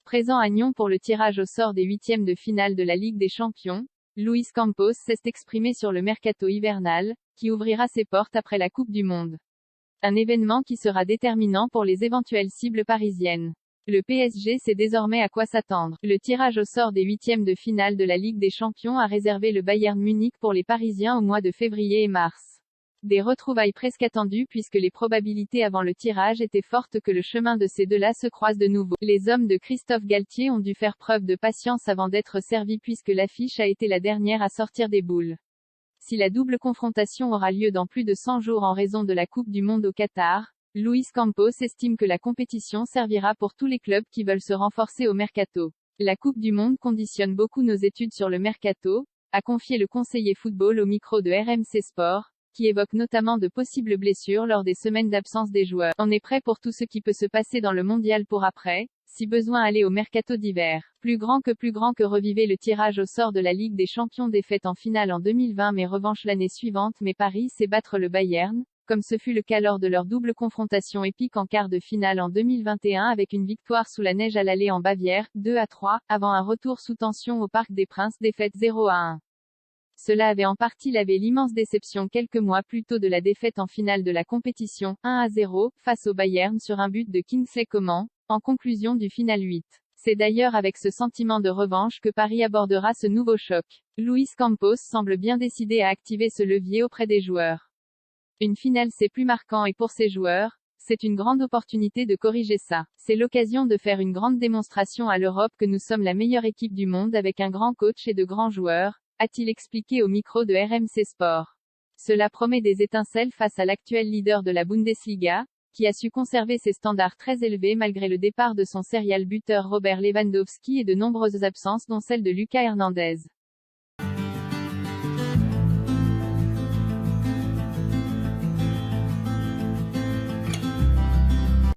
Présent à Nyon pour le tirage au sort des huitièmes de finale de la Ligue des Champions, Luis Campos s'est exprimé sur le mercato hivernal, qui ouvrira ses portes après la Coupe du Monde. Un événement qui sera déterminant pour les éventuelles cibles parisiennes. Le PSG sait désormais à quoi s'attendre. Le tirage au sort des huitièmes de finale de la Ligue des Champions a réservé le Bayern Munich pour les Parisiens au mois de février et mars. Des retrouvailles presque attendues puisque les probabilités avant le tirage étaient fortes que le chemin de ces deux-là se croise de nouveau. Les hommes de Christophe Galtier ont dû faire preuve de patience avant d'être servis puisque l'affiche a été la dernière à sortir des boules. Si la double confrontation aura lieu dans plus de 100 jours en raison de la Coupe du Monde au Qatar, Luis Campos estime que la compétition servira pour tous les clubs qui veulent se renforcer au mercato. La Coupe du Monde conditionne beaucoup nos études sur le mercato, a confié le conseiller football au micro de RMC Sport, qui évoque notamment de possibles blessures lors des semaines d'absence des joueurs. On est prêt pour tout ce qui peut se passer dans le mondial pour après, si besoin aller au mercato d'hiver. Plus grand que revivez le tirage au sort de la Ligue des Champions défaite en finale en 2020 mais revanche l'année suivante mais Paris sait battre le Bayern, comme ce fut le cas lors de leur double confrontation épique en quart de finale en 2021 avec une victoire sous la neige à l'aller en Bavière, 2-3, avant un retour sous tension au Parc des Princes défaite 0-1. Cela avait en partie lavé l'immense déception quelques mois plus tôt de la défaite en finale de la compétition, 1-0, face au Bayern sur un but de Kingsley Coman, en conclusion du final 8. C'est d'ailleurs avec ce sentiment de revanche que Paris abordera ce nouveau choc. Luis Campos semble bien décidé à activer ce levier auprès des joueurs. Une finale c'est plus marquant et pour ces joueurs, c'est une grande opportunité de corriger ça. C'est l'occasion de faire une grande démonstration à l'Europe que nous sommes la meilleure équipe du monde avec un grand coach et de grands joueurs, a-t-il expliqué au micro de RMC Sport. Cela promet des étincelles face à l'actuel leader de la Bundesliga, qui a su conserver ses standards très élevés malgré le départ de son serial buteur Robert Lewandowski et de nombreuses absences dont celle de Lucas Hernandez.